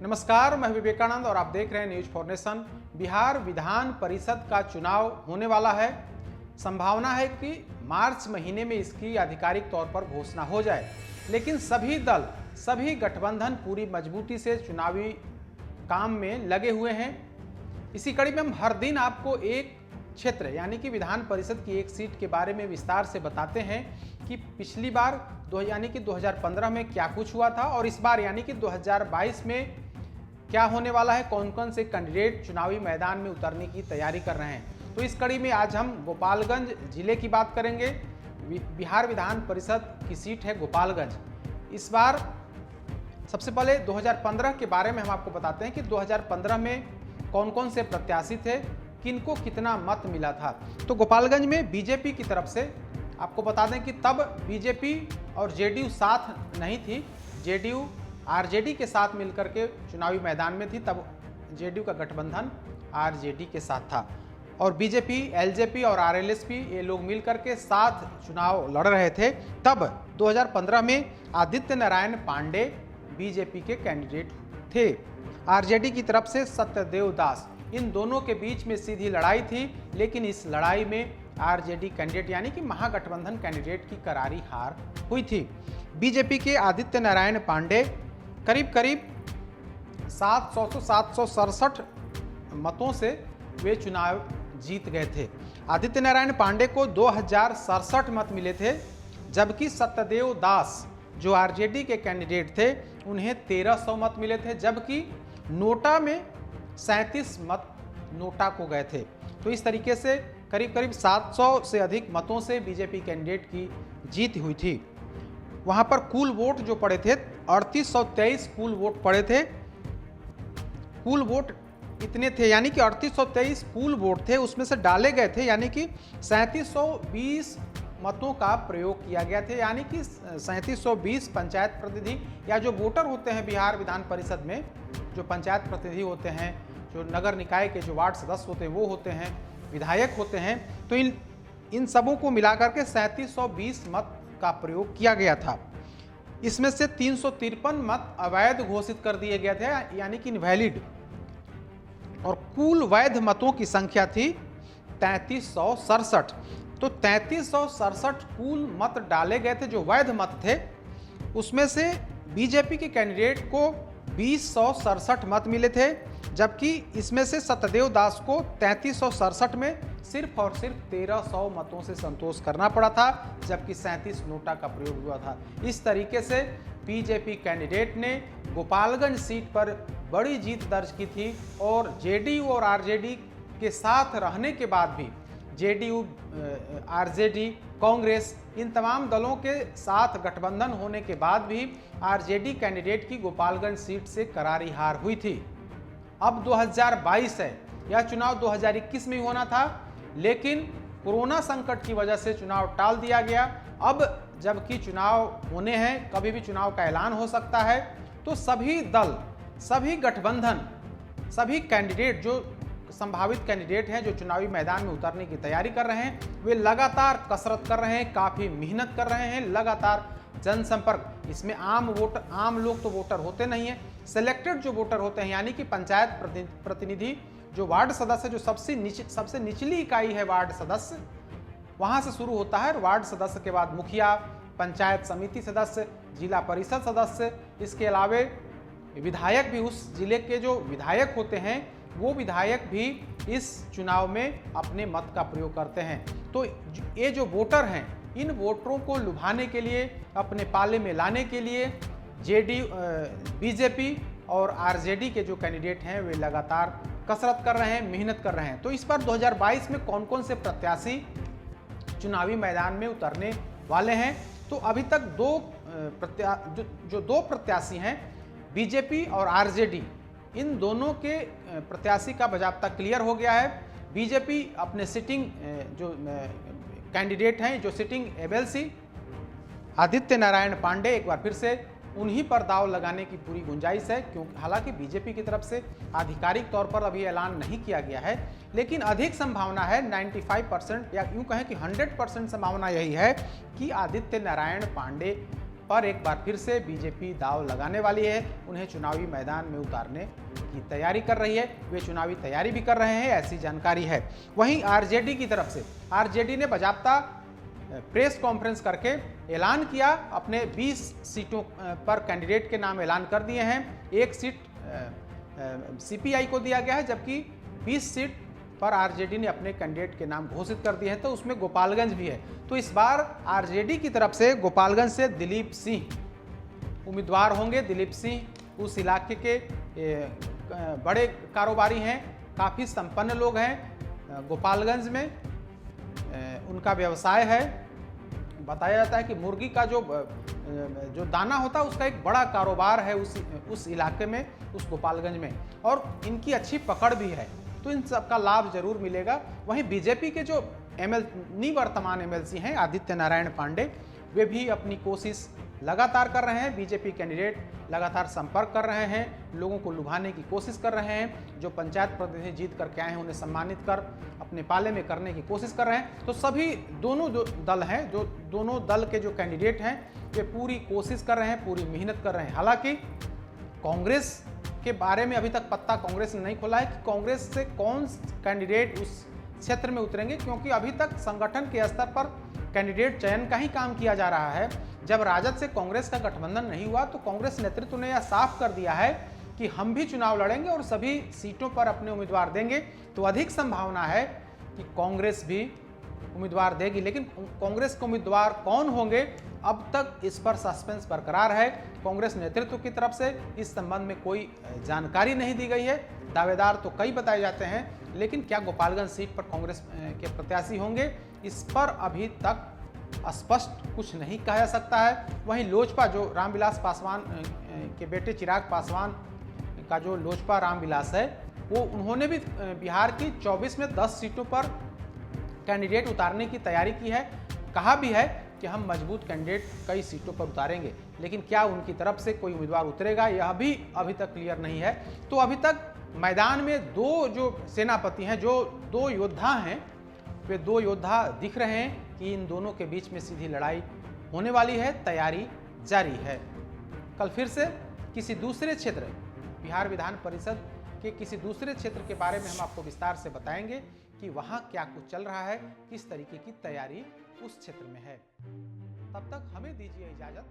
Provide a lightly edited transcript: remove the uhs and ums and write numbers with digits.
नमस्कार, मैं विवेकानंद और आप देख रहे हैं news for nation. Bihar Vidhan Parishad का चुनाव होने वाला है। संभावना है कि मार्च महीने में इसकी आधिकारिक तौर पर घोषणा हो जाए, लेकिन सभी दल, सभी गठबंधन पूरी मजबूती से चुनावी काम में लगे हुए हैं। इसी कड़ी में हम हर दिन आपको एक क्षेत्र यानी कि विधान परिषद की एक सीट के बारे में विस्तार से बताते हैं कि पिछली बार यानी कि 2015 में क्या कुछ हुआ था और इस बार यानी कि 2022 में क्या होने वाला है, कौन कौन से कैंडिडेट चुनावी मैदान में उतरने की तैयारी कर रहे हैं। तो इस कड़ी में आज हम गोपालगंज जिले की बात करेंगे। बिहार विधान परिषद की सीट है गोपालगंज। इस बार सबसे पहले 2015 के बारे में हम आपको बताते हैं कि 2015 में कौन कौन से प्रत्याशी थे, किनको कितना मत मिला था। तो गोपालगंज में बीजेपी की तरफ से आपको बता दें कि तब बीजेपी और जेडीयू साथ नहीं थी, जेडीयू आरजेडी के साथ मिलकर के चुनावी मैदान में थी। तब जेडीयू का गठबंधन आरजेडी के साथ था और बीजेपी, एलजेपी और आरएलएसपी ये लोग मिलकर के साथ चुनाव लड़ रहे थे। तब 2015 में आदित्य नारायण पांडे बीजेपी के कैंडिडेट थे, आरजेडी की तरफ से सत्यदेव दास। इन दोनों के बीच में सीधी लड़ाई थी, लेकिन इस लड़ाई में आरजेडी कैंडिडेट यानी कि महागठबंधन कैंडिडेट की करारी हार हुई थी। बीजेपी के आदित्य नारायण पांडे करीब 767 मतों से वे चुनाव जीत गए थे। आदित्य नारायण पांडे को 2067 मत मिले थे, जबकि सत्यदेव दास जो आरजेडी के कैंडिडेट थे उन्हें 1300 मत मिले थे, जबकि नोटा में 37 मत नोटा को गए थे। तो इस तरीके से करीब 700 से अधिक मतों से बीजेपी कैंडिडेट की जीत हुई थी। वहां पर कुल वोट जो पड़े थे 3823 कुल वोट पड़े थे। कुल वोट इतने थे यानी कि 3823 कुल वोट थे, उसमें से डाले गए थे यानी कि 3720 मतों का प्रयोग किया गया था। यानी कि 3720 पंचायत प्रतिनिधि या जो वोटर होते हैं बिहार विधान परिषद में, जो पंचायत प्रतिनिधि होते हैं, जो नगर निकाय के जो वार्ड सदस्य होते हैं वो होते हैं, विधायक होते हैं, तो इन सबों को मिलाकर के 3720 मत का प्रयोग किया गया था। इसमें से 353 मत अवैध घोषित कर दिए गए थे यानी कि इनवैलिड, और कुल वैध मतों की संख्या थी 3367। तो 3367 कुल मत डाले गए थे जो वैध मत थे। उसमें से बीजेपी के कैंडिडेट को 2067 मत मिले थे, जबकि इसमें से सत्यदेव दास को 3367 में सिर्फ और सिर्फ 1300 मतों से संतोष करना पड़ा था, जबकि 37 नोटा का प्रयोग हुआ था। इस तरीके से बीजेपी कैंडिडेट ने गोपालगंज सीट पर बड़ी जीत दर्ज की थी और जेडीयू और आरजेडी के साथ रहने के बाद भी, जेडीयू, आरजेडी, कांग्रेस, इन तमाम दलों के साथ गठबंधन होने के बाद भी आरजेडी कैंडिडेट की गोपालगंज सीट से करारी हार हुई थी। अब 2022 है, यह चुनाव 2021 में होना था, लेकिन कोरोना संकट की वजह से चुनाव टाल दिया गया। अब जबकि चुनाव होने हैं, कभी भी चुनाव का ऐलान हो सकता है, तो सभी दल, सभी गठबंधन, सभी कैंडिडेट जो संभावित कैंडिडेट हैं जो चुनावी मैदान में उतरने की तैयारी कर रहे हैं, वे लगातार कसरत कर रहे हैं, काफ़ी मेहनत कर रहे हैं, लगातार जनसंपर्क। इसमें आम लोग तो वोटर होते नहीं हैं, सिलेक्टेड जो वोटर होते हैं यानी कि पंचायत प्रतिनिधि, जो वार्ड सदस्य, जो सबसे निचली इकाई है वार्ड सदस्य, वहां से शुरू होता है। वार्ड सदस्य के बाद मुखिया, पंचायत समिति सदस्य, जिला परिषद सदस्य, इसके अलावे विधायक भी, उस जिले के जो विधायक होते हैं वो विधायक भी इस चुनाव में अपने मत का प्रयोग करते हैं। तो ये जो वोटर हैं, इन वोटरों को लुभाने के लिए, अपने पाले में लाने के लिए जेडीयू, बीजेपी और आरजेडी के जो कैंडिडेट हैं वे लगातार कसरत कर रहे हैं, मेहनत कर रहे हैं। तो इस बार 2022 में कौन कौन से प्रत्याशी चुनावी मैदान में उतरने वाले हैं, तो अभी तक दो प्रत्याशी हैं, बीजेपी और आरजेडी, इन दोनों के प्रत्याशी का बाजाबता क्लियर हो गया है। बीजेपी अपने सिटिंग जो कैंडिडेट हैं, जो सिटिंग एमएलसी आदित्य नारायण पांडे, एक बार फिर से उन्हीं पर दाव लगाने की पूरी गुंजाइश है, क्योंकि हालांकि बीजेपी की तरफ से आधिकारिक तौर पर अभी ऐलान नहीं किया गया है, लेकिन अधिक संभावना है 95% या यूं कहें कि 100% संभावना यही है कि आदित्य नारायण पांडे पर एक बार फिर से बीजेपी दांव लगाने वाली है, उन्हें चुनावी मैदान में उतारने की तैयारी कर रही है। वे चुनावी तैयारी भी कर रहे हैं, ऐसी जानकारी है। वहीं आरजेडी की तरफ से आरजेडी ने बाकायदा प्रेस कॉन्फ्रेंस करके ऐलान किया, अपने 20 सीटों पर कैंडिडेट के नाम ऐलान कर दिए हैं। एक सीट सीपीआई को दिया गया है, जबकि 20 सीट पर आरजेडी ने अपने कैंडिडेट के नाम घोषित कर दिए हैं, तो उसमें गोपालगंज भी है। तो इस बार आरजेडी की तरफ से गोपालगंज से दिलीप सिंह उम्मीदवार होंगे। दिलीप सिंह उस इलाके के बड़े कारोबारी हैं, काफ़ी संपन्न लोग हैं। गोपालगंज में उनका व्यवसाय है। बताया जाता है कि मुर्गी का जो दाना होता है उसका एक बड़ा कारोबार है उस इलाके में, उस गोपालगंज में, और इनकी अच्छी पकड़ भी है, तो इन सबका लाभ जरूर मिलेगा। वहीं बीजेपी के जो निवर्तमान एमएलसी हैं आदित्य नारायण पांडे, वे भी अपनी कोशिश लगातार कर रहे हैं। बीजेपी कैंडिडेट लगातार संपर्क कर रहे हैं, लोगों को लुभाने की कोशिश कर रहे हैं। जो पंचायत प्रतिनिधि जीत करके आए हैं उन्हें सम्मानित कर अपने पाले में करने की कोशिश कर रहे हैं। तो सभी दोनों जो दल हैं, जो दोनों दल के जो कैंडिडेट हैं, वे पूरी कोशिश कर रहे हैं, पूरी मेहनत कर रहे हैं। हालांकि कांग्रेस के बारे में अभी तक पत्ता कांग्रेस ने नहीं खोला है कि कांग्रेस से कौन कैंडिडेट उस क्षेत्र में उतरेंगे, क्योंकि अभी तक संगठन के स्तर पर कैंडिडेट चयन का ही काम किया जा रहा है। जब राजद से कांग्रेस का गठबंधन नहीं हुआ तो कांग्रेस नेतृत्व ने यह साफ कर दिया है कि हम भी चुनाव लड़ेंगे और सभी सीटों पर अपने उम्मीदवार देंगे। तो अधिक संभावना है कि कांग्रेस भी उम्मीदवार देगी, लेकिन कांग्रेस के उम्मीदवार कौन होंगे अब तक इस पर सस्पेंस बरकरार है। कांग्रेस नेतृत्व की तरफ से इस संबंध में कोई जानकारी नहीं दी गई है। दावेदार तो कई बताए जाते हैं, लेकिन क्या गोपालगंज सीट पर कांग्रेस के प्रत्याशी होंगे, इस पर अभी तक स्पष्ट कुछ नहीं कहा जा सकता है। वहीं लोजपा, जो रामविलास पासवान के बेटे चिराग पासवान का जो लोजपा रामविलास है, वो उन्होंने भी बिहार की 24 में 10 सीटों पर कैंडिडेट उतारने की तैयारी की है। कहा भी है कि हम मजबूत कैंडिडेट कई सीटों पर उतारेंगे, लेकिन क्या उनकी तरफ से कोई उम्मीदवार उतरेगा यह भी अभी तक क्लियर नहीं है। तो अभी तक मैदान में दो जो सेनापति हैं, जो दो योद्धा हैं, वे दो योद्धा दिख रहे हैं कि इन दोनों के बीच में सीधी लड़ाई होने वाली है। तैयारी जारी है। कल फिर से किसी दूसरे क्षेत्र, बिहार विधान परिषद के किसी दूसरे क्षेत्र के बारे में हम आपको विस्तार से बताएंगे कि वहां क्या कुछ चल रहा है, किस तरीके की तैयारी उस क्षेत्र में है। तब तक हमें दीजिए इजाजत।